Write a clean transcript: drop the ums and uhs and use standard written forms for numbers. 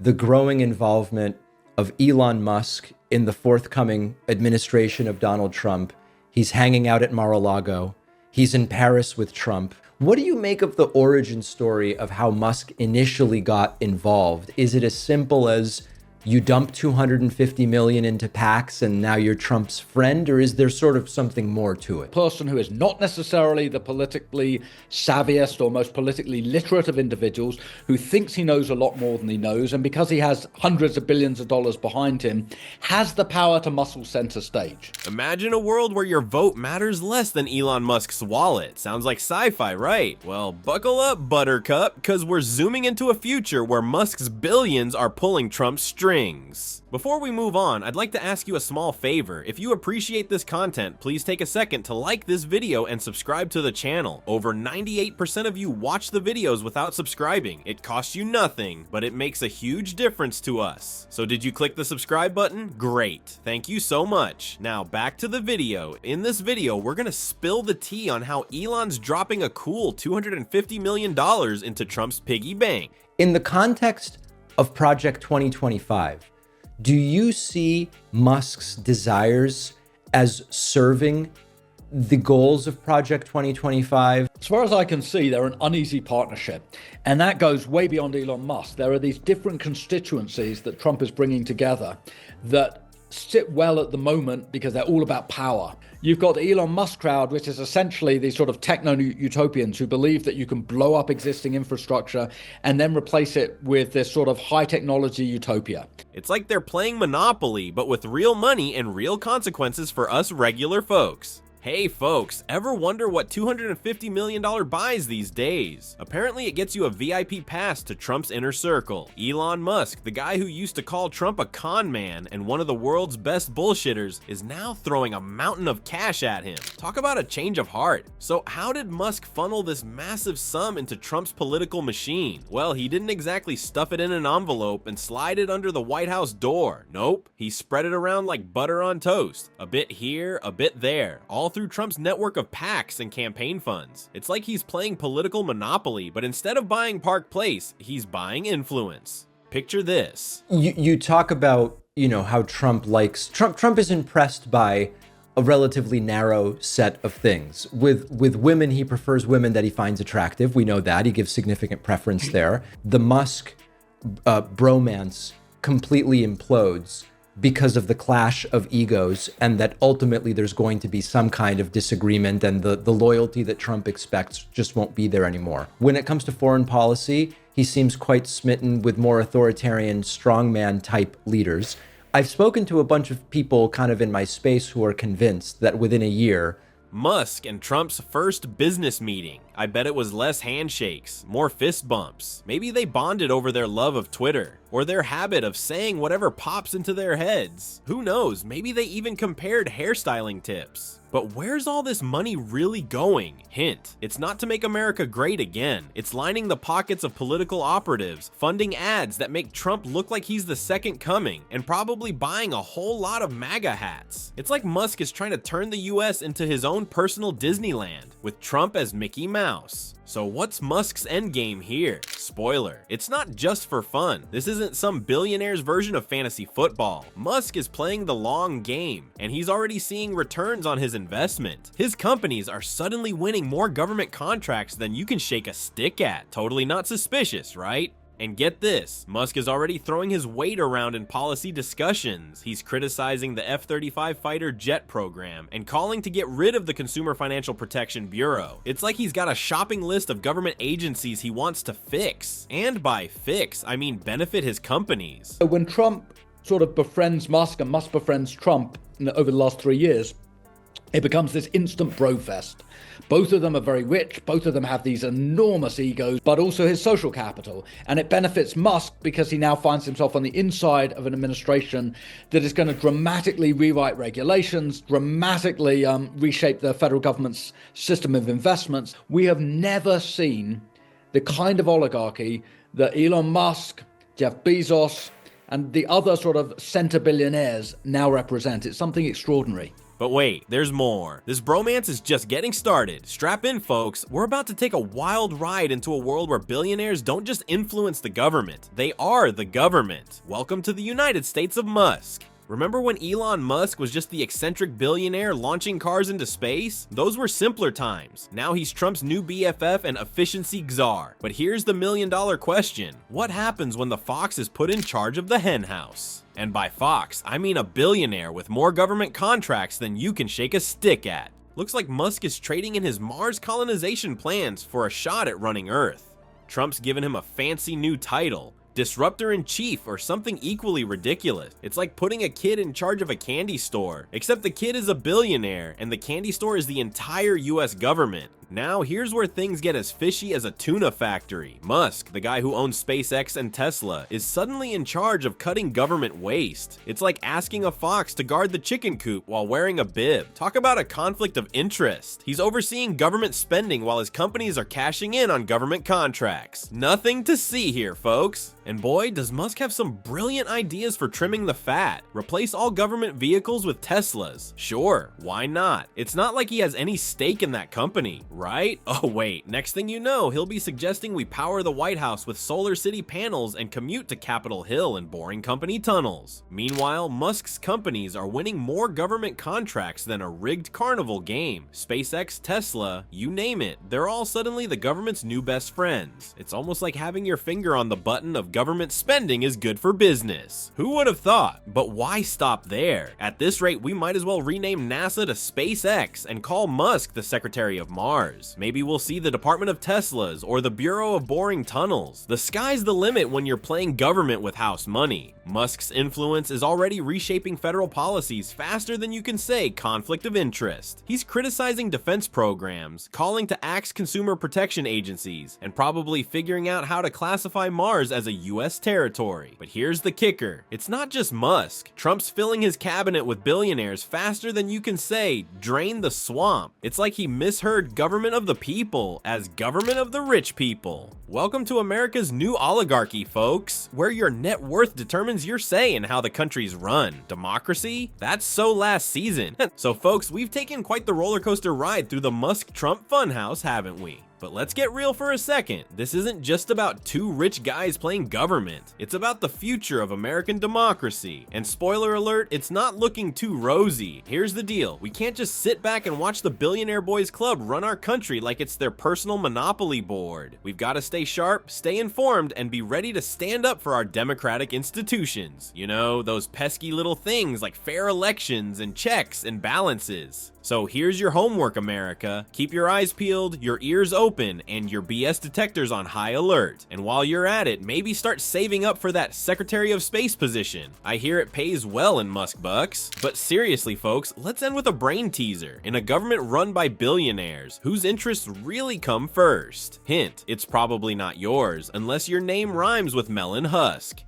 the growing involvement of Elon Musk in the forthcoming administration of Donald Trump. He's hanging out at Mar-a-Lago. He's in Paris with Trump. What do you make of the origin story of how Musk initially got involved? Is it as simple as you dump 250 million into PACs and now you're Trump's friend, or is there sort of something more to it? Person who is not necessarily the politically savviest or most politically literate of individuals, who thinks he knows a lot more than he knows, and because he has hundreds of billions of dollars behind him, has the power to muscle center stage. Imagine a world where your vote matters less than Elon Musk's wallet. Sounds like sci-fi, right? Well, buckle up, Buttercup, because we're zooming into a future where Musk's billions are pulling Trump's strings. Before we move on, I'd like to ask you a small favor. If you appreciate this content, please take a second to like this video and subscribe to the channel. Over 98% of you watch the videos without subscribing. It costs you nothing, but it makes a huge difference to us. So did you click the subscribe button? Great. Thank you so much. Now back to the video. In this video, we're gonna spill the tea on how Elon's dropping a cool $250 million into Trump's piggy bank. In the context of Project 2025, do you see Musk's desires as serving the goals of Project 2025? As far as I can see, they're an uneasy partnership, and that goes way beyond Elon Musk. There are these different constituencies that Trump is bringing together that sit well at the moment because they're all about power. You've got the Elon Musk crowd, which is essentially these sort of techno-utopians who believe that you can blow up existing infrastructure and then replace it with this sort of high technology utopia. It's like they're playing Monopoly, but with real money and real consequences for us regular folks. Hey folks, ever wonder what $250 million buys these days? Apparently it gets you a VIP pass to Trump's inner circle. Elon Musk, the guy who used to call Trump a con man and one of the world's best bullshitters, is now throwing a mountain of cash at him. Talk about a change of heart. So how did Musk funnel this massive sum into Trump's political machine? Well, he didn't exactly stuff it in an envelope and slide it under the White House door. Nope, he spread it around like butter on toast. A bit here, a bit there, all through Trump's network of PACs and campaign funds. It's like he's playing political Monopoly, but instead of buying Park Place, he's buying influence. Picture this. You talk about, how Trump is impressed by a relatively narrow set of things. With women, he prefers women that he finds attractive. We know that. He gives significant preference there. The Musk bromance completely implodes because of the clash of egos, and that ultimately there's going to be some kind of disagreement, and the loyalty that Trump expects just won't be there anymore. When it comes to foreign policy, he seems quite smitten with more authoritarian strongman type leaders. I've spoken to a bunch of people kind of in my space who are convinced that within a year, Musk and Trump's first business meeting. I bet it was less handshakes, more fist bumps. Maybe they bonded over their love of Twitter, or their habit of saying whatever pops into their heads. Who knows, maybe they even compared hairstyling tips. But where's all this money really going? Hint, it's not to make America great again. It's lining the pockets of political operatives, funding ads that make Trump look like he's the second coming, and probably buying a whole lot of MAGA hats. It's like Musk is trying to turn the US into his own personal Disneyland, with Trump as Mickey Mouse. So what's Musk's endgame here? Spoiler, it's not just for fun. This isn't some billionaire's version of fantasy football. Musk is playing the long game, and he's already seeing returns on his investment. His companies are suddenly winning more government contracts than you can shake a stick at. Totally not suspicious, right? And get this, Musk is already throwing his weight around in policy discussions. He's criticizing the F-35 fighter jet program and calling to get rid of the Consumer Financial Protection Bureau. It's like he's got a shopping list of government agencies he wants to fix. And by fix, I mean benefit his companies. When Trump sort of befriends Musk and Musk befriends Trump over the last 3 years, it becomes this instant bro fest. Both of them are very rich, both of them have these enormous egos, but also his social capital. And it benefits Musk because he now finds himself on the inside of an administration that is going to dramatically rewrite regulations, dramatically reshape the federal government's system of investments. We have never seen the kind of oligarchy that Elon Musk, Jeff Bezos, and the other sort of center billionaires now represent. It's something extraordinary. But wait, there's more. This bromance is just getting started. Strap in, folks. We're about to take a wild ride into a world where billionaires don't just influence the government, they are the government. Welcome to the United States of Musk. Remember when Elon Musk was just the eccentric billionaire launching cars into space? Those were simpler times. Now he's Trump's new BFF and efficiency czar. But here's the million-dollar question. What happens when the fox is put in charge of the henhouse? And by fox, I mean a billionaire with more government contracts than you can shake a stick at. Looks like Musk is trading in his Mars colonization plans for a shot at running Earth. Trump's given him a fancy new title, Disruptor in Chief, or something equally ridiculous. It's like putting a kid in charge of a candy store, except the kid is a billionaire and the candy store is the entire US government. Now, here's where things get as fishy as a tuna factory. Musk, the guy who owns SpaceX and Tesla, is suddenly in charge of cutting government waste. It's like asking a fox to guard the chicken coop while wearing a bib. Talk about a conflict of interest. He's overseeing government spending while his companies are cashing in on government contracts. Nothing to see here, folks. And boy, does Musk have some brilliant ideas for trimming the fat. Replace all government vehicles with Teslas. Sure, why not? It's not like he has any stake in that company, right? Oh wait, next thing you know, he'll be suggesting we power the White House with Solar City panels and commute to Capitol Hill in boring company tunnels. Meanwhile, Musk's companies are winning more government contracts than a rigged carnival game. SpaceX, Tesla, you name it, they're all suddenly the government's new best friends. It's almost like having your finger on the button of government spending is good for business. Who would have thought? But why stop there? At this rate, we might as well rename NASA to SpaceX and call Musk the Secretary of Mars. Maybe we'll see the Department of Teslas or the Bureau of Boring Tunnels. The sky's the limit when you're playing government with house money. Musk's influence is already reshaping federal policies faster than you can say conflict of interest. He's criticizing defense programs, calling to axe consumer protection agencies, and probably figuring out how to classify Mars as a US territory. But here's the kicker. It's not just Musk. Trump's filling his cabinet with billionaires faster than you can say drain the swamp. It's like he misheard government of the people as government of the rich people. Welcome to America's new oligarchy, folks, where your net worth determines your say in how the country's run. Democracy? That's so last season. So folks, we've taken quite the roller coaster ride through the Musk-Trump funhouse, haven't we? But let's get real for a second. This isn't just about two rich guys playing government. It's about the future of American democracy. And spoiler alert, it's not looking too rosy. Here's the deal. We can't just sit back and watch the Billionaire Boys Club run our country like it's their personal monopoly board. We've got to stay sharp, stay informed, and be ready to stand up for our democratic institutions. You know, those pesky little things like fair elections and checks and balances. So here's your homework, America. Keep your eyes peeled, your ears open, and your BS detectors on high alert. And while you're at it, maybe start saving up for that Secretary of Space position. I hear it pays well in Musk bucks. But seriously, folks, let's end with a brain teaser. In a government run by billionaires, whose interests really come first? Hint, it's probably not yours, unless your name rhymes with melon husk.